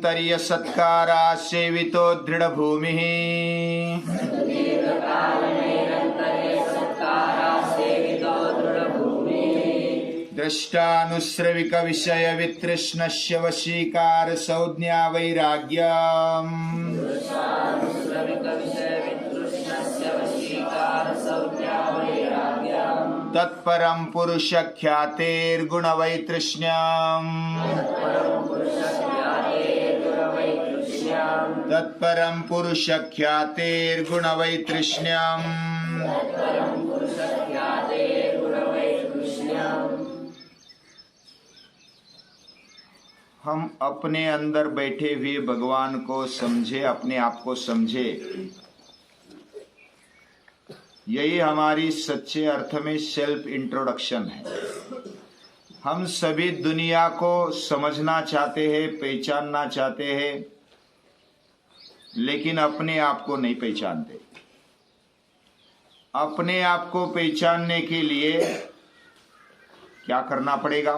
नैरन्तर्य सत्कारा सेवितो दृढ़ भूमि। दृष्टानुश्रविक विषय वितृष्णस्य वशीकार संज्ञा वैराग्यम्। तत्परं पुरुष ख्यातेर्गुण वैतृष्ण्यम्। तत्परं पुरुष ख्यातेर्गुण वैतृष्ण्यम्। हम अपने अंदर बैठे हुए भगवान को समझे, अपने आप को समझे, यही हमारी सच्चे अर्थ में सेल्फ इंट्रोडक्शन है। हम सभी दुनिया को समझना चाहते हैं, पहचानना चाहते हैं, लेकिन अपने आप को नहीं पहचानते। अपने आप को पहचानने के लिए क्या करना पड़ेगा?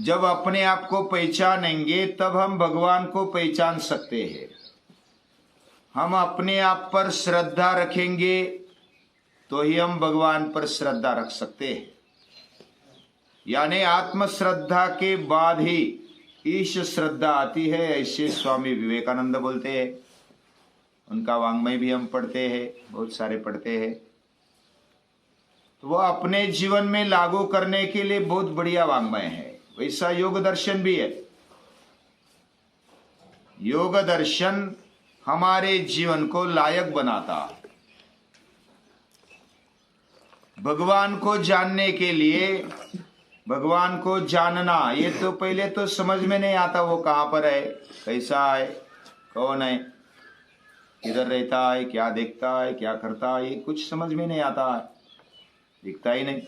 जब अपने आप को पहचानेंगे तब हम भगवान को पहचान सकते हैं। हम अपने आप पर श्रद्धा रखेंगे तो ही हम भगवान पर श्रद्धा रख सकते हैं। यानी आत्म श्रद्धा के बाद ही ईश श्रद्धा आती है, ऐसे स्वामी विवेकानंद बोलते हैं। उनका वाङ्मय भी हम पढ़ते हैं, बहुत सारे पढ़ते हैं। तो वो अपने जीवन में लागू करने के लिए बहुत बढ़िया वाङ्मय है। वैसा योग दर्शन भी है। योग दर्शन हमारे जीवन को लायक बनाता। भगवान को जानने के लिए, भगवान को जानना, ये तो पहले तो समझ में नहीं आता। वो कहाँ पर है, कैसा है, कौन है, किधर रहता है, क्या देखता है, क्या करता है, ये कुछ समझ में नहीं आता है, दिखता ही नहीं।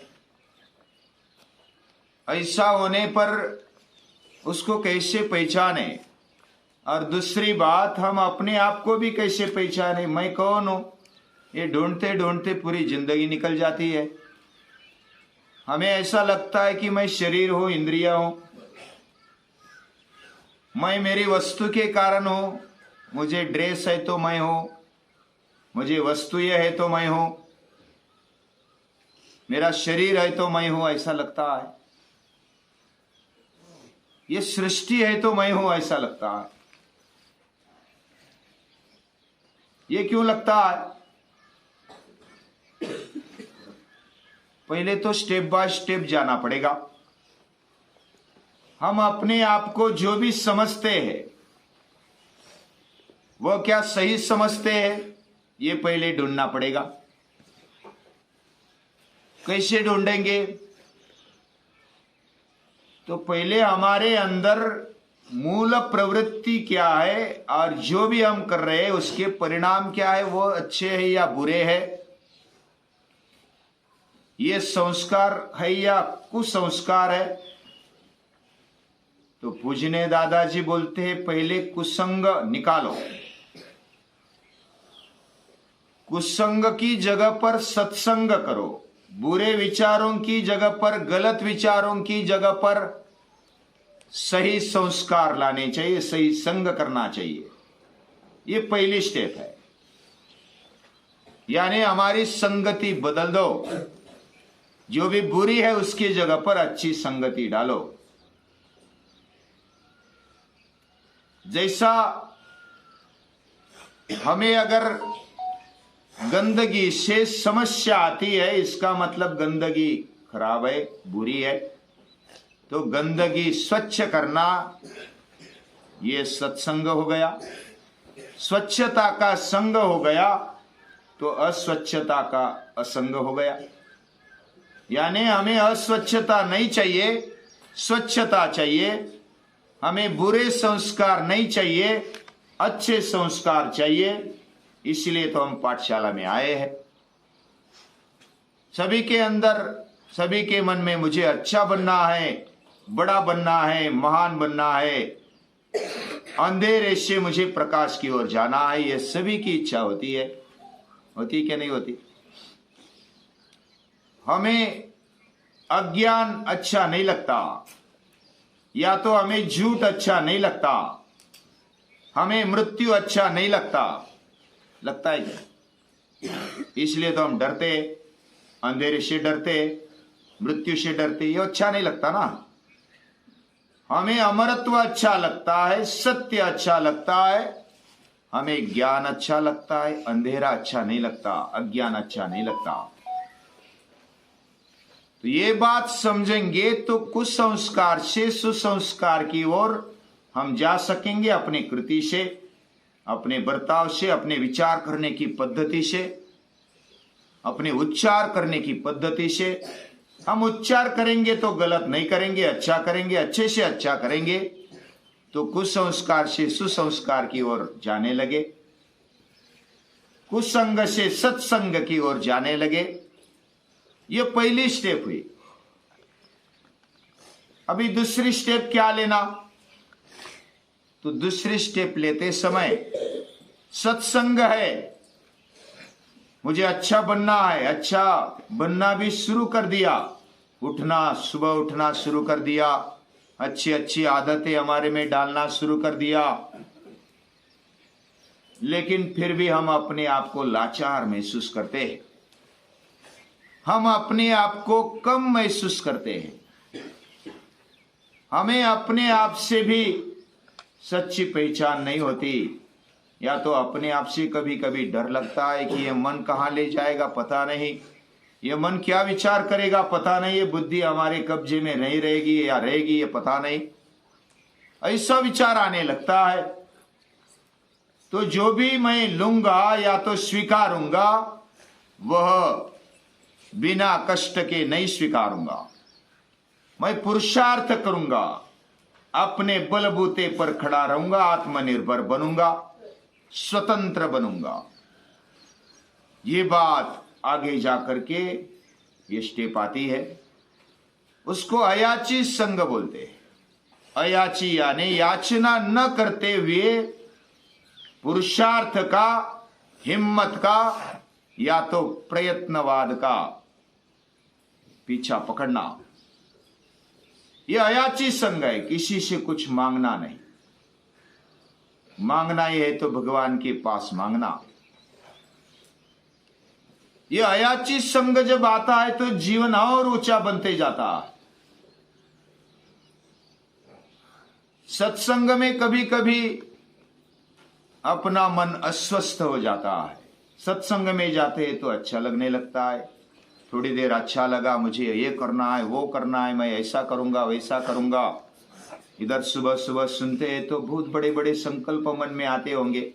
ऐसा होने पर उसको कैसे पहचाने? और दूसरी बात, हम अपने आप को भी कैसे पहचाने? मैं कौन हूं? ये ढूंढते ढूंढते पूरी जिंदगी निकल जाती है। हमें ऐसा लगता है कि मैं शरीर हूं, इंद्रिया हूं, मैं मेरी वस्तु के कारण हूं। मुझे ड्रेस है तो मैं हूं, मुझे वस्तु ये है तो मैं हूं, मेरा शरीर है तो मैं हूं, ऐसा लगता है। ये सृष्टि है तो मैं हूं, ऐसा लगता है। ये क्यों लगता है? पहले तो स्टेप बाय स्टेप जाना पड़ेगा। हम अपने आप को जो भी समझते हैं वो क्या सही समझते हैं, ये पहले ढूंढना पड़ेगा। कैसे ढूंढेंगे? तो पहले हमारे अंदर मूल प्रवृत्ति क्या है और जो भी हम कर रहे हैं उसके परिणाम क्या है, वो अच्छे है या बुरे है, ये संस्कार है या कुसंस्कार है। तो पूजने दादाजी बोलते हैं, पहले कुसंग निकालो। कुसंग की जगह पर सत्संग करो। बुरे विचारों की जगह पर, गलत विचारों की जगह पर सही संस्कार लाने चाहिए, सही संग करना चाहिए। ये पहली स्टेप है। यानी हमारी संगति बदल दो। जो भी बुरी है उसकी जगह पर अच्छी संगति डालो। जैसा हमें अगर गंदगी से समस्या आती है, इसका मतलब गंदगी खराब है, बुरी है। तो गंदगी स्वच्छ करना ये सत्संग हो गया। स्वच्छता का संग हो गया तो अस्वच्छता का असंग हो गया। यानी हमें अस्वच्छता नहीं चाहिए, स्वच्छता चाहिए। हमें बुरे संस्कार नहीं चाहिए, अच्छे संस्कार चाहिए। इसलिए तो हम पाठशाला में आए हैं। सभी के अंदर, सभी के मन में मुझे अच्छा बनना है, बड़ा बनना है, महान बनना है, अंधेरे से मुझे प्रकाश की ओर जाना है, ये सभी की इच्छा होती है। होती क्या नहीं होती? हमें अज्ञान अच्छा नहीं लगता। या तो हमें झूठ अच्छा नहीं लगता, हमें मृत्यु अच्छा नहीं लगता है क्या? इसलिए तो हम डरते, अंधेरे से डरते, मृत्यु से डरते, ये अच्छा नहीं लगता ना। हमें अमरत्व अच्छा लगता है, सत्य अच्छा लगता है, हमें ज्ञान अच्छा लगता है, अंधेरा अच्छा नहीं लगता, अज्ञान अच्छा नहीं लगता। तो ये बात समझेंगे तो कुसंस्कार से सुसंस्कार की ओर हम जा सकेंगे, अपनी कृति से, अपने बर्ताव से, अपने विचार करने की पद्धति से, अपने उच्चार करने की पद्धति से। हम उच्चार करेंगे तो गलत नहीं करेंगे, अच्छा करेंगे, अच्छे से अच्छा करेंगे तो कुसंस्कार से सुसंस्कार की ओर जाने लगे, कुसंग से सत्संग की ओर जाने लगे। ये पहली स्टेप हुई। अभी दूसरी स्टेप क्या लेना? तो दूसरी स्टेप लेते समय सत्संग है, मुझे अच्छा बनना है, अच्छा बनना भी शुरू कर दिया, उठना, सुबह उठना शुरू कर दिया, अच्छी अच्छी आदतें हमारे में डालना शुरू कर दिया, लेकिन फिर भी हम अपने आप को लाचार महसूस करते हैं, हम अपने आप को कम महसूस करते हैं, हमें अपने आप से भी सच्ची पहचान नहीं होती। या तो अपने आप से कभी कभी डर लगता है कि ये मन कहाँ ले जाएगा पता नहीं, ये मन क्या विचार करेगा पता नहीं, ये बुद्धि हमारे कब्जे में नहीं रहेगी या रहेगी ये पता नहीं, ऐसा विचार आने लगता है। तो जो भी मैं लूंगा या तो स्वीकारूंगा, वह बिना कष्ट के नहीं स्वीकारूंगा। मैं पुरुषार्थ करूंगा, अपने बलबूते पर खड़ा रहूंगा, आत्मनिर्भर बनूंगा, स्वतंत्र बनूंगा। ये बात आगे जाकर के ये स्टेप आती है, उसको अयाची संग बोलते हैं। अयाची यानी याचना न करते हुए पुरुषार्थ का, हिम्मत का या तो प्रयत्नवाद का पीछा पकड़ना, यह अयाची संग है। किसी से कुछ मांगना नहीं, मांगना ही है तो भगवान के पास मांगना। यह अयाची संग जब आता है तो जीवन और ऊंचा बनते जाता है। सत्संग में कभी कभी अपना मन अस्वस्थ हो जाता है, सत्संग में जाते हैं तो अच्छा लगने लगता है, थोड़ी देर अच्छा लगा, मुझे ये करना है, वो करना है, मैं ऐसा करूंगा, वैसा करूंगा। इधर सुबह सुबह सुनते हैं तो बहुत बड़े बड़े संकल्प मन में आते होंगे,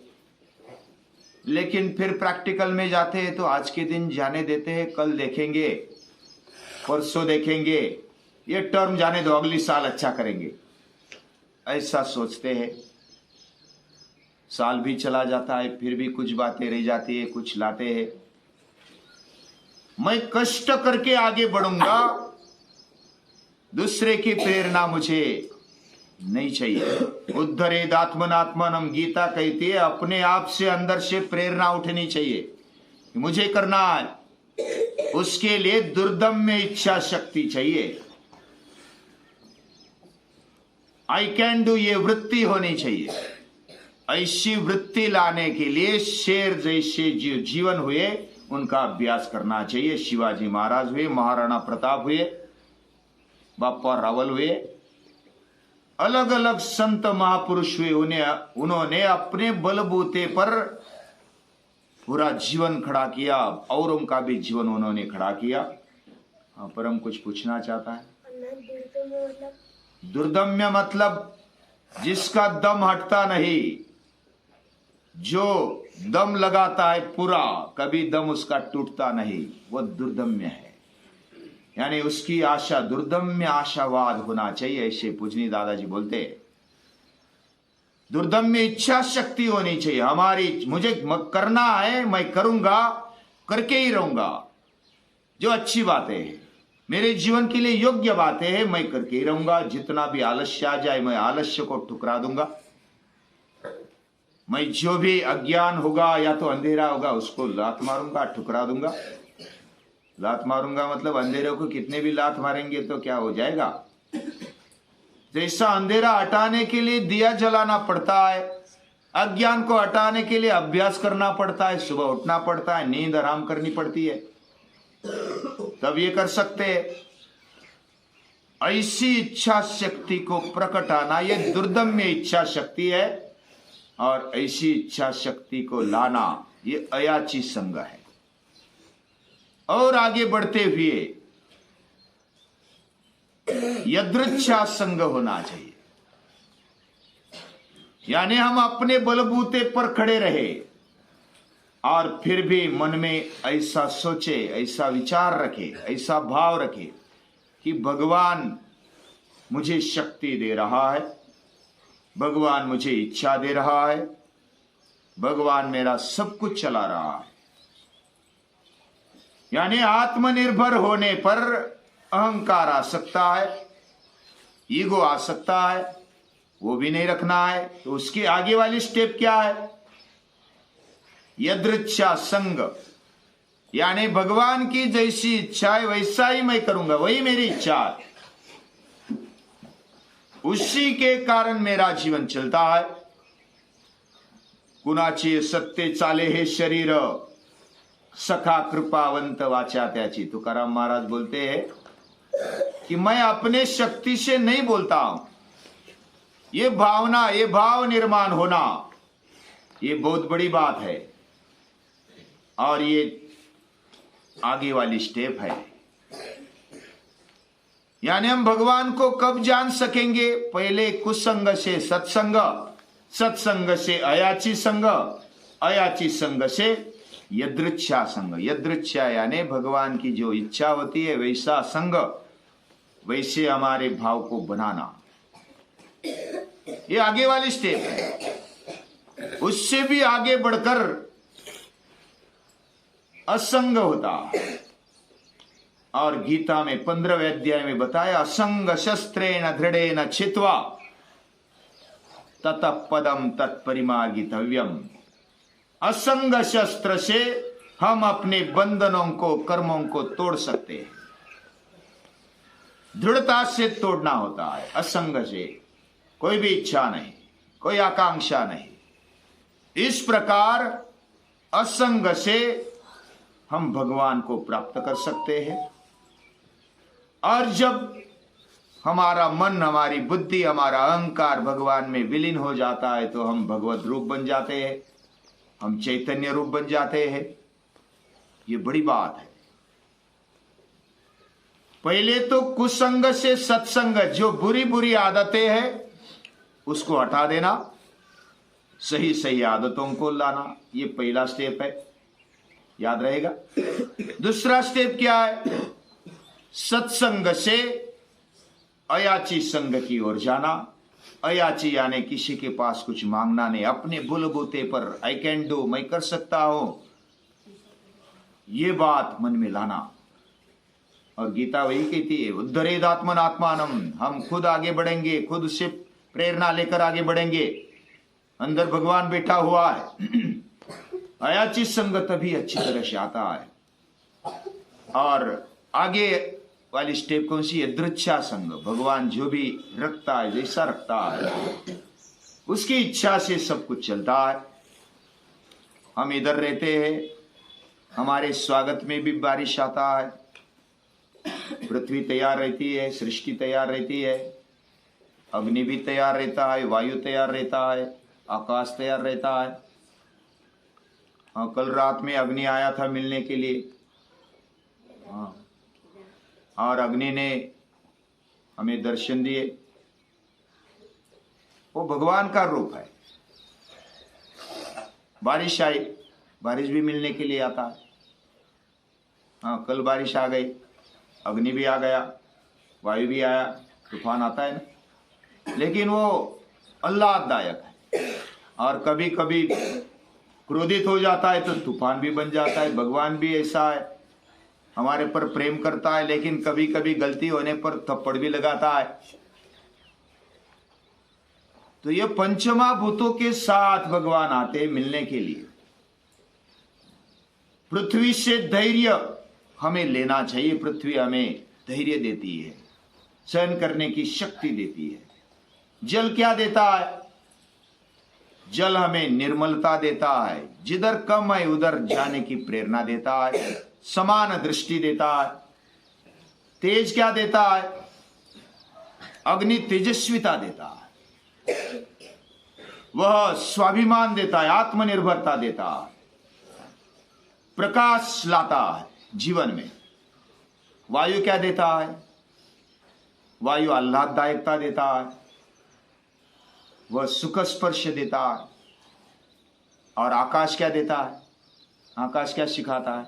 लेकिन फिर प्रैक्टिकल में जाते हैं तो आज के दिन जाने देते हैं, कल देखेंगे, परसों देखेंगे, ये टर्म जाने दो, अगली साल अच्छा करेंगे, ऐसा सोचते हैं। साल भी चला जाता है, फिर भी कुछ बातें रह जाती है, कुछ लाते हैं। मैं कष्ट करके आगे बढ़ूंगा, दूसरे की प्रेरणा मुझे नहीं चाहिए। उद्धरेद आत्मनात्मनम, गीता कहती है अपने आप से अंदर से प्रेरणा उठनी चाहिए, मुझे करना है। उसके लिए दुर्दम्य इच्छा शक्ति चाहिए, आई कैन डू, ये वृत्ति होनी चाहिए। ऐसी वृत्ति लाने के लिए शेर जैसे जो जीवन हुए उनका अभ्यास करना चाहिए। शिवाजी महाराज हुए, महाराणा प्रताप हुए, बापा रावल हुए, अलग अलग संत महापुरुष हुए, उन्होंने अपने बलबूते पर पूरा जीवन खड़ा किया, और उनका भी जीवन उन्होंने खड़ा किया। हाँ, परम कुछ पूछना चाहता है? दुर्दम्य मतलब जिसका दम हटता नहीं, जो दम लगाता है पूरा, कभी दम उसका टूटता नहीं, वह दुर्दम्य है। यानी उसकी आशा, दुर्दम्य आशावाद होना चाहिए, ऐसे पूजनी दादाजी बोलते हैं। दुर्दम्य इच्छा शक्ति होनी चाहिए हमारी, मुझे करना है, मैं करूंगा, करके ही रहूंगा। जो अच्छी बातें हैं, मेरे जीवन के लिए योग्य बातें हैं, मैं करके ही रहूंगा। जितना भी आलस्य आ जाए, मैं आलस्य को ठुकरा दूंगा। मैं जो भी अज्ञान होगा या तो अंधेरा होगा, उसको लात मारूंगा, ठुकरा दूंगा। लात मारूंगा मतलब अंधेरे को कितने भी लात मारेंगे तो क्या हो जाएगा? जैसा अंधेरा हटाने के लिए दिया जलाना पड़ता है, अज्ञान को हटाने के लिए अभ्यास करना पड़ता है, सुबह उठना पड़ता है, नींद आराम करनी पड़ती है, तब ये कर सकते हैं। ऐसी इच्छा शक्ति को प्रकटाना ये दुर्दम्य इच्छा शक्ति है, और ऐसी इच्छा शक्ति को लाना ये अयाची संग है। और आगे बढ़ते हुए यदृच्छा संग होना चाहिए, यानी हम अपने बलबूते पर खड़े रहे और फिर भी मन में ऐसा सोचे, ऐसा विचार रखे, ऐसा भाव रखे कि भगवान मुझे शक्ति दे रहा है, भगवान मुझे इच्छा दे रहा है, भगवान मेरा सब कुछ चला रहा है। यानी आत्मनिर्भर होने पर अहंकार आ सकता है, ईगो आ सकता है, वो भी नहीं रखना है। तो उसकी आगे वाली स्टेप क्या है? यदृच्छा संग, यानी भगवान की जैसी इच्छा है वैसा ही मैं करूंगा, वही मेरी इच्छा है, उसी के कारण मेरा जीवन चलता है। कुणाचे सत्य चाले हे शरीर, सखा कृपावंत वाचा त्याची। तुकाराम महाराज बोलते हैं कि मैं अपने शक्ति से नहीं बोलता हूं, ये भावना, ये भाव निर्माण होना, ये बहुत बड़ी बात है, और ये आगे वाली स्टेप है। यानी हम भगवान को कब जान सकेंगे? पहले कुसंग से सत्संग, सत्संग से अयाची संग, अयाची संग से यदृच्छा संग। यदृच्छा यानी भगवान की जो इच्छा होती है वैसा संग, वैसे हमारे भाव को बनाना, ये आगे वाली स्टेप है। उससे भी आगे बढ़कर असंग होता, और गीता में 15वें अध्याय में बताया, असंग शस्त्रेण दृढ़ेन छित्वा ततः पदम तत्परिमार्गितव्यम। असंग शस्त्र से हम अपने बंधनों को, कर्मों को तोड़ सकते हैं। दृढ़ता से तोड़ना होता है, असंग से। कोई भी इच्छा नहीं, कोई आकांक्षा नहीं। इस प्रकार असंग से हम भगवान को प्राप्त कर सकते हैं। और जब हमारा मन, हमारी बुद्धि, हमारा अहंकार भगवान में विलीन हो जाता है तो हम भगवत रूप बन जाते हैं, हम चैतन्य रूप बन जाते हैं। ये बड़ी बात है। पहले तो कुसंग से सत्संग, जो बुरी बुरी आदतें हैं उसको हटा देना, सही सही आदतों को लाना, ये पहला स्टेप है, याद रहेगा। दूसरा स्टेप क्या है? सत्संग से अयाची संग की ओर जाना। अयाची यानी किसी के पास कुछ मांगना नहीं, अपने बुलबुते पर आई कैन डू, मैं कर सकता हूं, ये बात मन में लाना। और गीता वही कहती है, उद्धरेदात्मन आत्मानम, हम खुद आगे बढ़ेंगे, खुद से प्रेरणा लेकर आगे बढ़ेंगे, अंदर भगवान बैठा हुआ है। अयाची संग तभी अच्छी तरह से आता है। और आगे वाली स्टेप कौन सी? यदृच्छा संग, भगवान जो भी रखता है, जैसा रखता है, उसकी इच्छा से सब कुछ चलता है। हम इधर रहते हैं, हमारे स्वागत में भी बारिश आता है, पृथ्वी तैयार रहती है, सृष्टि तैयार रहती है, अग्नि भी तैयार रहता है, वायु तैयार रहता है, आकाश तैयार रहता है। हाँ, कल रात में अग्नि आया था मिलने के लिए, हाँ, और अग्नि ने हमें दर्शन दिए। वो भगवान का रूप है। बारिश आई, बारिश भी मिलने के लिए आता है। हाँ, कल बारिश आ गई, अग्नि भी आ गया, वायु भी आया, तूफान आता है ना, लेकिन वो आह्लाददायक है। और कभी कभी क्रोधित हो जाता है तो तूफान भी बन जाता है। भगवान भी ऐसा है, हमारे पर प्रेम करता है, लेकिन कभी कभी गलती होने पर थप्पड़ भी लगाता है। तो ये पंचमा भूतों के साथ भगवान आते हैं मिलने के लिए। पृथ्वी से धैर्य हमें लेना चाहिए। पृथ्वी हमें धैर्य देती है, सहन करने की शक्ति देती है। जल क्या देता है? जल हमें निर्मलता देता है, जिधर कम है उधर जाने की प्रेरणा देता है, समान दृष्टि देता है। तेज क्या देता है? अग्नि तेजस्विता देता है, वह स्वाभिमान देता है, आत्मनिर्भरता देता है, प्रकाश लाता है जीवन में। वायु क्या देता है? वायु आह्लाददायकता देता है, वह सुख स्पर्श देता है। और आकाश क्या देता है? आकाश क्या सिखाता है?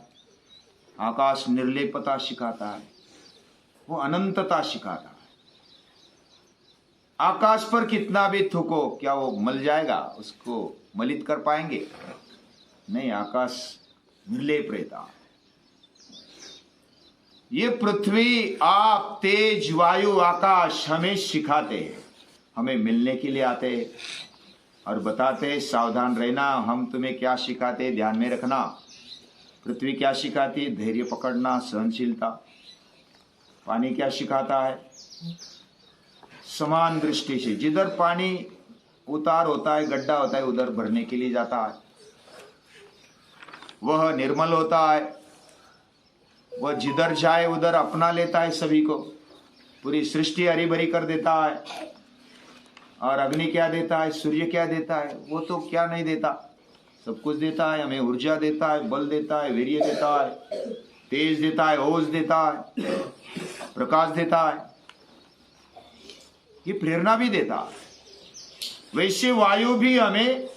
आकाश निर्लेपता सिखाता है, वो अनंतता सिखाता है। आकाश पर कितना भी थूको, क्या वो मल जाएगा? उसको मलित कर पाएंगे? नहीं, आकाश निर्लेप रहता है। ये पृथ्वी, आप, तेज, वायु, आकाश हमें सिखाते हैं, हमें मिलने के लिए आते हैं और बताते हैं सावधान रहना। हम तुम्हें क्या सिखाते हैं, ध्यान में रखना। पृथ्वी क्या सिखाती है? धैर्य पकड़ना, सहनशीलता। पानी क्या सिखाता है? समान दृष्टि से, जिधर पानी उतार होता है, गड्ढा होता है, उधर भरने के लिए जाता है। वह निर्मल होता है, वह जिधर जाए उधर अपना लेता है सभी को, पूरी सृष्टि हरी भरी कर देता है। और अग्नि क्या देता है? सूर्य क्या देता है? वो तो क्या नहीं देता, सब कुछ देता है। हमें ऊर्जा देता है, बल देता है, वीर्य देता है, तेज देता है, ओज देता है, प्रकाश देता है, ये प्रेरणा भी देता है। वैसे वायु भी हमें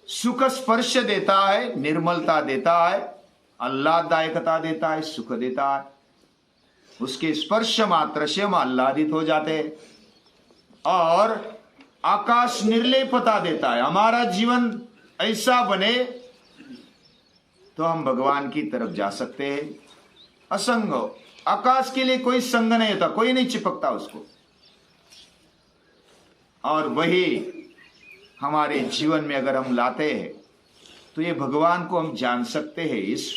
सुख स्पर्श देता है, निर्मलता देता है, आह्लाददायकता देता है, सुख देता है। उसके स्पर्श मात्र से हम आह्लादित हो जाते हैं। और आकाश निर्लेपता देता है, हमारा जीवन ऐसा बने तो हम भगवान की तरफ जा सकते हैं। असंग हो, आकाश के लिए कोई संग नहीं होता, कोई नहीं चिपकता उसको। और वही हमारे जीवन में अगर हम लाते हैं तो ये भगवान को हम जान सकते हैं। इस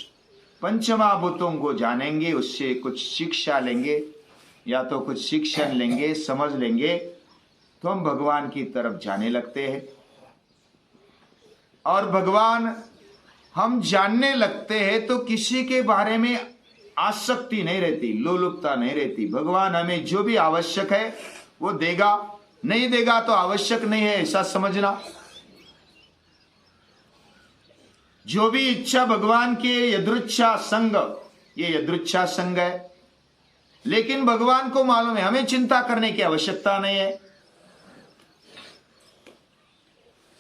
पंचमहाभूतों को जानेंगे, उससे कुछ शिक्षा लेंगे, या तो कुछ शिक्षण लेंगे, समझ लेंगे, तो हम भगवान की तरफ जाने लगते हैं। और भगवान हम जानने लगते हैं तो किसी के बारे में आसक्ति नहीं रहती, लोलुपता नहीं रहती। भगवान हमें जो भी आवश्यक है वो देगा, नहीं देगा तो आवश्यक नहीं है, ऐसा समझना। जो भी इच्छा भगवान के यदृच्छा संग, ये यदृच्छा संग है, लेकिन भगवान को मालूम है हमें चिंता करने की आवश्यकता नहीं है।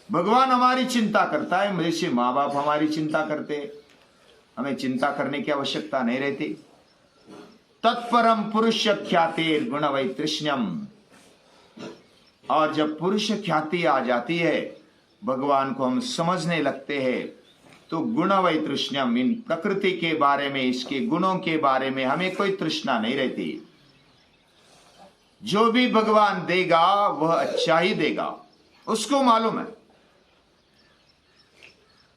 भगवान हमारी चिंता करता है, जैसे माँ बाप हमारी चिंता करते, हमें चिंता करने की आवश्यकता नहीं रहती। तत्परम पुरुष ख्याति गुण वैतृष्ण्यम। और जब पुरुष ख्याति आ जाती है, भगवान को हम समझने लगते हैं, तो गुण वैतृष्ण्यम, इन प्रकृति के बारे में, इसके गुणों के बारे में हमें कोई तृष्णा नहीं रहती। जो भी भगवान देगा वह अच्छा ही देगा, उसको मालूम है।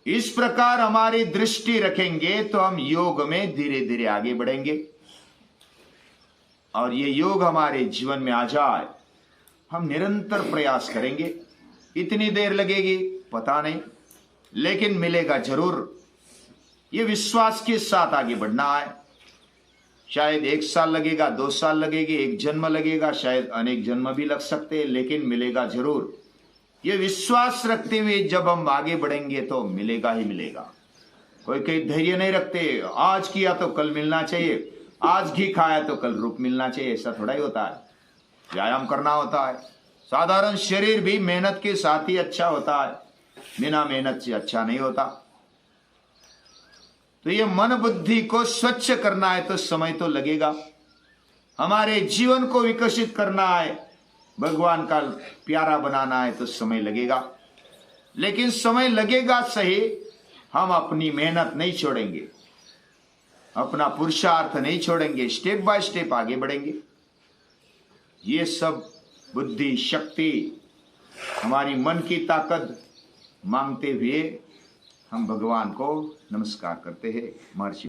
इस प्रकार हमारी दृष्टि रखेंगे तो हम योग में धीरे धीरे आगे बढ़ेंगे। और ये योग हमारे जीवन में आ जाए, हम निरंतर प्रयास करेंगे। इतनी देर लगेगी पता नहीं, लेकिन मिलेगा जरूर। ये विश्वास के साथ आगे बढ़ना है। शायद 1 साल लगेगा, 2 साल लगेगी, 1 जन्म लगेगा, शायद अनेक जन्म भी लग सकते हैं, लेकिन मिलेगा जरूर। ये विश्वास रखते हुए जब हम आगे बढ़ेंगे तो मिलेगा ही मिलेगा। कोई धैर्य नहीं रखते, आज किया तो कल मिलना चाहिए, आज घी खाया तो कल रूप मिलना चाहिए, ऐसा थोड़ा ही होता है। व्यायाम करना होता है। साधारण शरीर भी मेहनत के साथ ही अच्छा होता है, बिना मेहनत से अच्छा नहीं होता। तो ये मन बुद्धि को स्वच्छ करना है तो समय तो लगेगा। हमारे जीवन को विकसित करना है, भगवान का प्यारा बनाना है तो समय लगेगा। लेकिन समय लगेगा सही, हम अपनी मेहनत नहीं छोड़ेंगे, अपना पुरुषार्थ नहीं छोड़ेंगे, स्टेप बाय स्टेप आगे बढ़ेंगे। ये सब बुद्धि शक्ति, हमारी मन की ताकत मांगते हुए हम भगवान को नमस्कार करते हैं। महर्षि